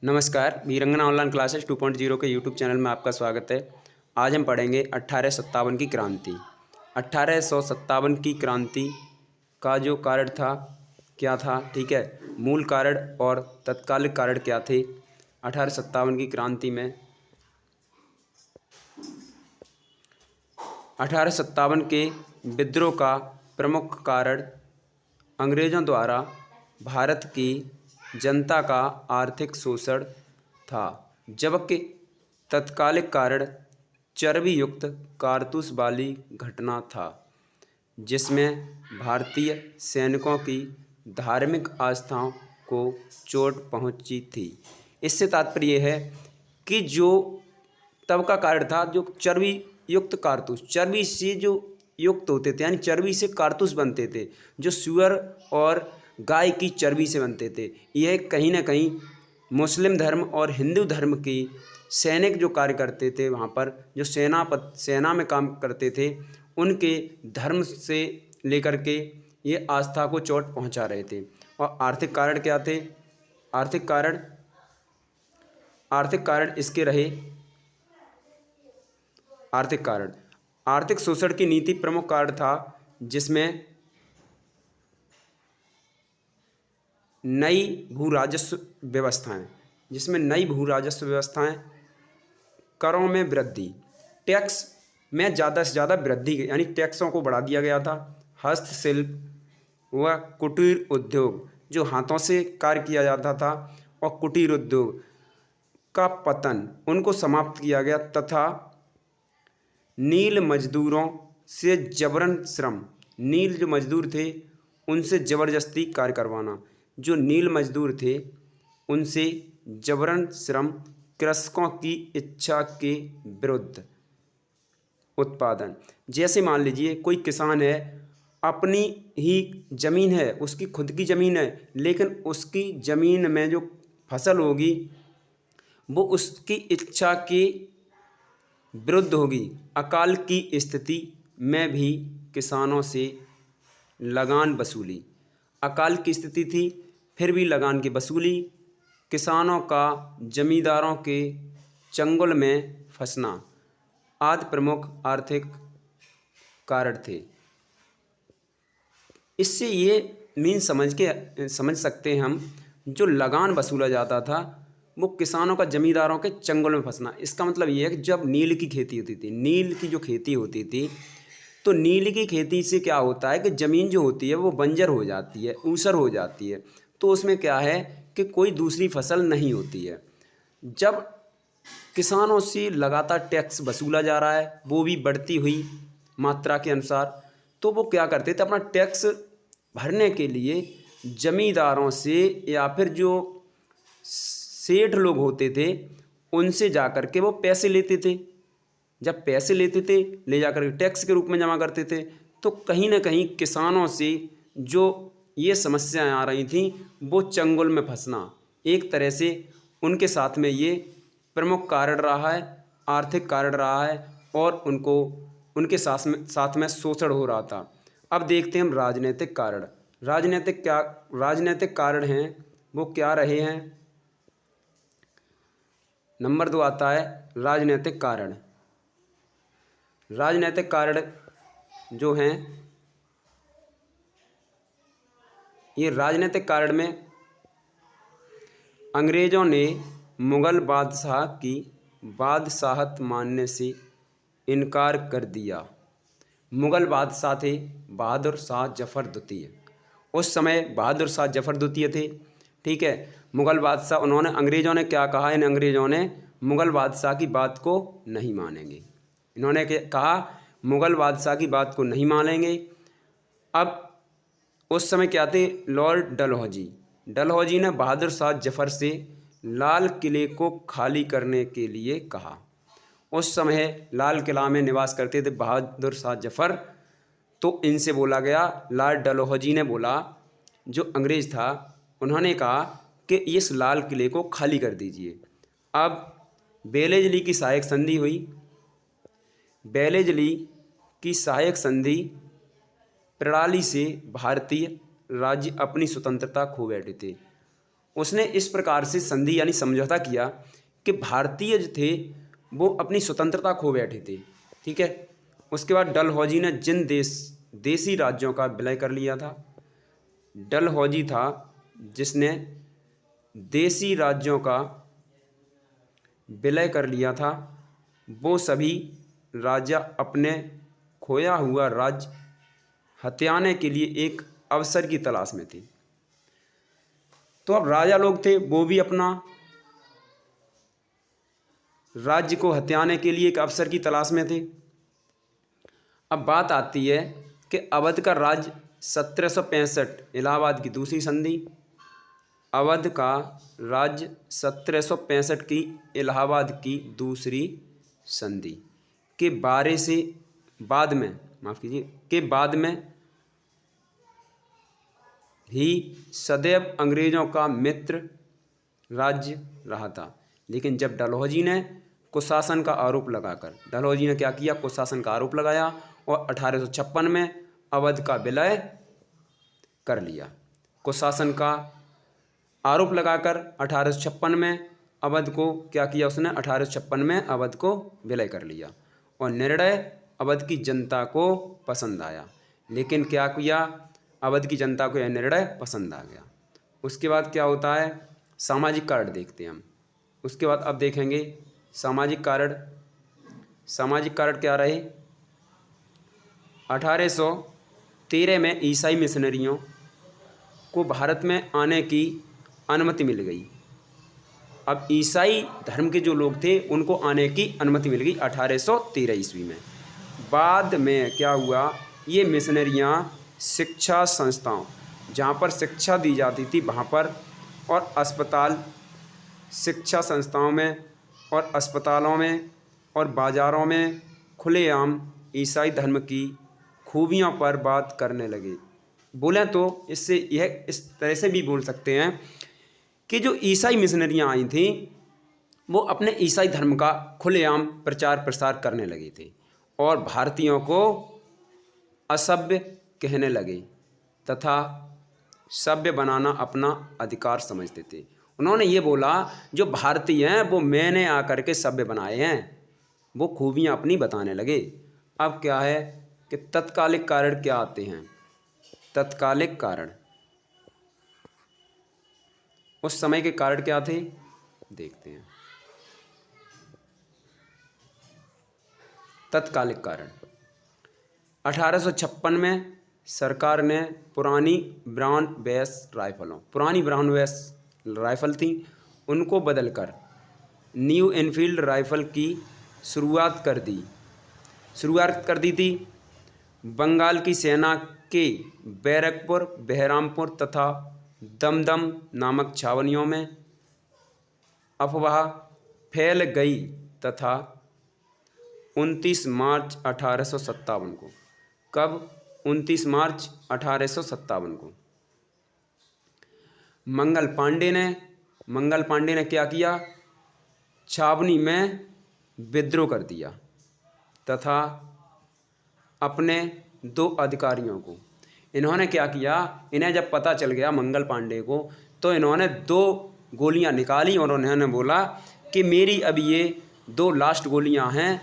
नमस्कार, वीरंगना online classes 2.0 के YouTube channel में आपका स्वागत है। आज हम पढ़ेंगे 1857 की क्रांति। 1857 की क्रांति का जो कारण था क्या था, ठीक है। मूल कारण और तत्कालिक कारण क्या थे 1857 की क्रांति में। 1857 के विद्रोह का प्रमुख कारण अंग्रेज़ों द्वारा भारत की जनता का आर्थिक शोषण था, जबकि तत्कालिक कारण चर्बी युक्त कारतूस वाली घटना था, जिसमें भारतीय सैनिकों की धार्मिक आस्थाओं को चोट पहुंची थी। इससे तात्पर्य है कि जो तब का कारण था, जो चर्बी युक्त कारतूस, चर्बी से जो युक्त होते थे, यानी चर्बी से कारतूस बनते थे, जो सुअर और गाय की चर्बी से बनते थे। यह कहीं ना कहीं मुस्लिम धर्म और हिंदू धर्म की सैनिक जो कार्य करते थे, वहाँ पर जो सेना में काम करते थे, उनके धर्म से लेकर के ये आस्था को चोट पहुँचा रहे थे। और आर्थिक कारण क्या थे? आर्थिक कारण इसके रहे। आर्थिक शोषण की नीति प्रमुख कारण था, जिसमें नई भू राजस्व व्यवस्थाएं, करों में वृद्धि, टैक्स में ज़्यादा से ज़्यादा वृद्धि, यानी टैक्सों को बढ़ा दिया गया था। हस्तशिल्प व कुटीर उद्योग, जो हाथों से कार्य किया जाता था, और कुटीर उद्योग का पतन, उनको समाप्त किया गया, तथा नील मजदूरों से जबरन श्रम, नील जो मजदूर थे उनसे ज़बरदस्ती कार्य करवाना, जो नील मजदूर थे उनसे जबरन श्रम, कृषकों की इच्छा के विरुद्ध उत्पादन। जैसे मान लीजिए कोई किसान है, अपनी ही ज़मीन है, उसकी खुद की ज़मीन है, लेकिन उसकी ज़मीन में जो फसल होगी वो उसकी इच्छा के विरुद्ध होगी। अकाल की स्थिति में भी किसानों से लगान वसूली, अकाल की स्थिति थी फिर भी लगान की वसूली, किसानों का जमींदारों के चंगुल में फंसना आदि प्रमुख आर्थिक कारण थे। इससे ये समझ सकते हैं हम, जो लगान वसूला जाता था वो किसानों का जमींदारों के चंगुल में फंसना। इसका मतलब ये है कि जब नील की खेती होती थी, नील की जो खेती होती थी, तो नील की खेती से क्या होता है कि ज़मीन जो होती है वो बंजर हो जाती है, ऊसर हो जाती है, तो उसमें क्या है कि कोई दूसरी फसल नहीं होती है। जब किसानों से लगातार टैक्स वसूला जा रहा है, वो भी बढ़ती हुई मात्रा के अनुसार, तो वो क्या करते थे, अपना टैक्स भरने के लिए जमींदारों से या फिर जो सेठ लोग होते थे उनसे जा कर के वो पैसे लेते थे। जब पैसे लेते थे, ले जाकर के टैक्स के रूप में जमा करते थे, तो कहीं ना कहीं किसानों से जो ये समस्याएं आ रही थी, वो चंगुल में फंसना एक तरह से उनके साथ में ये प्रमुख कारण रहा है, आर्थिक कारण रहा है, और उनके साथ में शोषण हो रहा था। अब देखते हैं हम राजनीतिक कारण। राजनीतिक कारण हैं वो क्या रहे हैं। नंबर 2 आता है राजनीतिक कारण। राजनीतिक कारण जो हैं, ये राजनीतिक कारण में अंग्रेज़ों ने मुग़ल बादशाह की बादशाहत मानने से इनकार कर दिया। मुग़ल बादशाह थे बहादुर शाह जफ़र द्वितीय। उस समय बहादुर शाह जफ़र द्वितीय थे, ठीक है। मुग़ल बादशाह, अंग्रेज़ों ने क्या कहा, इन अंग्रेज़ों ने मुग़ल बादशाह की बात को नहीं मानेंगे। इन्होंने कहा मुग़ल बादशाह की बात को नहीं मानेंगे। अब उस समय क्या थे, लॉर्ड डलहौजी ने बहादुर शाह जफ़र से लाल किले को खाली करने के लिए कहा। उस समय लाल किला में निवास करते थे बहादुर शाह जफ़र, तो इनसे बोला गया, लॉर्ड डलहौजी ने बोला, जो अंग्रेज़ था, उन्होंने कहा कि इस लाल किले को खाली कर दीजिए। अब बेलेजली की सहायक संधि हुई। बेलेजली की सहायक संधि प्रणाली से भारतीय राज्य अपनी स्वतंत्रता खो बैठे थे। उसने इस प्रकार से संधि यानी समझौता किया कि भारतीय जो थे वो अपनी स्वतंत्रता खो बैठे थे। ठीक है। उसके बाद डलहौजी ने जिन देसी राज्यों का विलय कर लिया था, डलहौजी था जिसने देसी राज्यों का विलय कर लिया था, वो सभी राजा अपने खोया हुआ राज्य हथियाने के लिए एक अवसर की तलाश में थे। तो अब राजा लोग थे वो भी अपना राज्य को हथियाने के लिए एक अवसर की तलाश में थे। अब बात आती है कि अवध का राज्य 1765 इलाहाबाद की दूसरी संधि, अवध का राज्य 1765 की इलाहाबाद की दूसरी संधि के बारे से बाद में ही सदैव अंग्रेजों का मित्र राज्य रहा था। लेकिन जब डलहौजी ने कुशासन का आरोप लगाकर डलहौजी ने क्या किया, कुशासन का आरोप लगाया और 1856 में अवध का विलय कर लिया। कुशासन का आरोप लगाकर 1856 में अवध को क्या किया उसने, 1856 में अवध को विलय कर लिया और निर्णय अवध की जनता को पसंद आया। लेकिन क्या किया, अवध की जनता को यह निर्णय पसंद आ गया। उसके बाद क्या होता है, सामाजिक कारण देखते हैं हम। उसके बाद अब देखेंगे सामाजिक कारण। सामाजिक कारण क्या रहे, 1813 में ईसाई मिशनरियों को भारत में आने की अनुमति मिल गई। अब ईसाई धर्म के जो लोग थे उनको आने की अनुमति मिल गई 1813 ईस्वी में। बाद में क्या हुआ, ये मिशनरियाँ शिक्षा संस्थाओं जहाँ पर शिक्षा दी जाती थी वहाँ पर और अस्पताल, शिक्षा संस्थाओं में और अस्पतालों में और बाज़ारों में खुलेआम ईसाई धर्म की खूबियों पर बात करने लगे। बोलें तो इससे यह इस तरह से भी बोल सकते हैं कि जो ईसाई मिशनरियाँ आई थीं वो अपने ईसाई धर्म का खुलेआम प्रचार प्रसार करने लगे थे और भारतीयों को असभ्य कहने लगे तथा सभ्य बनाना अपना अधिकार समझते थे। उन्होंने ये बोला जो भारतीय हैं वो मैंने आकर के सभ्य बनाए हैं, वो खूबियाँ अपनी बताने लगे। अब क्या है कि तत्कालिक कारण क्या आते हैं, तत्कालिक कारण, उस समय के कारण क्या थे देखते हैं। तत्कालिक कारण 1856 में सरकार ने पुरानी ब्राउन बेस राइफल थी उनको बदलकर न्यू एनफील्ड राइफल की शुरुआत कर दी थी। बंगाल की सेना के बैरकपुर, बहरामपुर तथा दमदम नामक छावनियों में अफवाह फैल गई तथा 29 मार्च 1857 को, कब 29 मार्च 1857 को मंगल पांडे ने क्या किया, छावनी में विद्रोह कर दिया तथा अपने 2 अधिकारियों को, इन्होंने क्या किया, इन्हें जब पता चल गया मंगल पांडे को तो इन्होंने 2 गोलियां निकाली और उन्होंने बोला कि मेरी अब ये 2 लास्ट गोलियां हैं,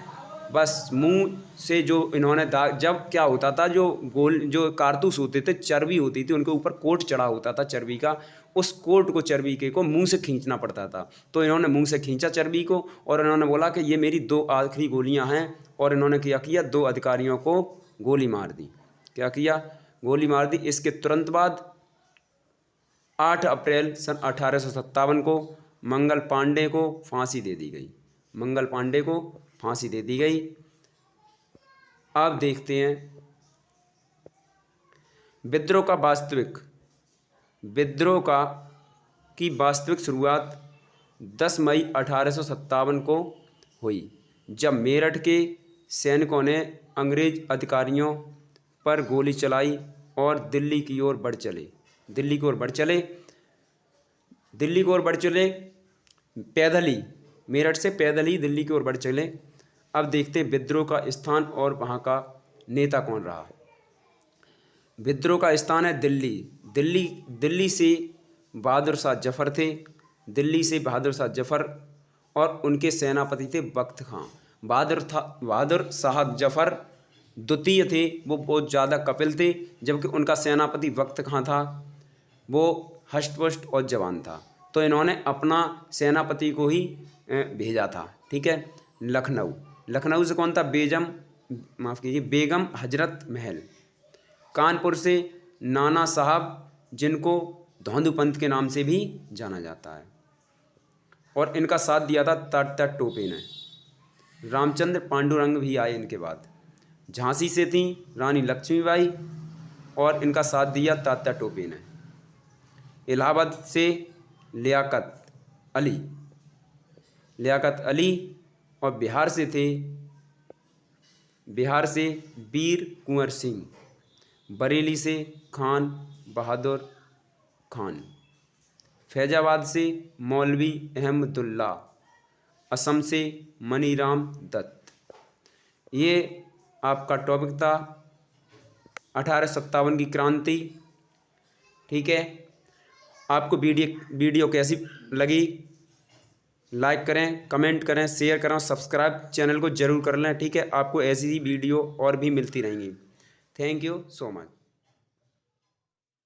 बस मुंह से जो इन्होंने जब क्या होता था जो कारतूस होते थे, चर्बी होती थी, उनके ऊपर कोट चढ़ा होता था चर्बी का, उस कोट को चर्बी को मुंह से खींचना पड़ता था। तो इन्होंने मुंह से खींचा चर्बी को और इन्होंने बोला कि ये मेरी 2 आखिरी गोलियां हैं और इन्होंने क्या किया, 2 अधिकारियों को गोली मार दी। क्या किया, गोली मार दी। इसके तुरंत बाद 8 अप्रैल सन 1857 को मंगल पांडे को फांसी दे दी गई। अब देखते हैं विद्रोह की वास्तविक शुरुआत 10 मई 1857 को हुई, जब मेरठ के सैनिकों ने अंग्रेज अधिकारियों पर गोली चलाई और दिल्ली की ओर बढ़ चले पैदल ही, मेरठ से पैदल ही दिल्ली की ओर बढ़ चले। अब देखते हैं विद्रोह का स्थान और वहाँ का नेता कौन रहा। विद्रोह का स्थान है दिल्ली से बहादुर शाह जफ़र थे। दिल्ली से बहादुर शाह जफ़र और उनके सेनापति थे बख्त खां। बहादुर शाह जफ़र द्वितीय थे, वो बहुत ज़्यादा कपिल थे, जबकि उनका सेनापति बख्त खां था, वो हष्ट-पुष्ट और जवान था। तो इन्होंने अपना सेनापति को ही भेजा था। ठीक है। लखनऊ से कौन था? बेगम हजरत महल। कानपुर से नाना साहब, जिनको धौंधू पंत के नाम से भी जाना जाता है, और इनका साथ दिया था तात्या टोपे ने। रामचंद्र पांडुरंग भी आए इनके बाद। झांसी से थी रानी लक्ष्मीबाई, और इनका साथ दिया तात्या टोपे ने। इलाहाबाद से लियाकत अली, और बिहार से वीर कुंवर सिंह। बरेली से खान बहादुर खान। फैजाबाद से मौलवी अहमदुल्ला। असम से मनीराम दत्त। ये आपका टॉपिक था 1857 की क्रांति। ठीक है। आपको वीडियो कैसी लगी? लाइक करें, कमेंट करें, शेयर करें, सब्सक्राइब चैनल को ज़रूर कर लें। ठीक है। आपको ऐसी ही वीडियो और भी मिलती रहेंगी। Thank you so much.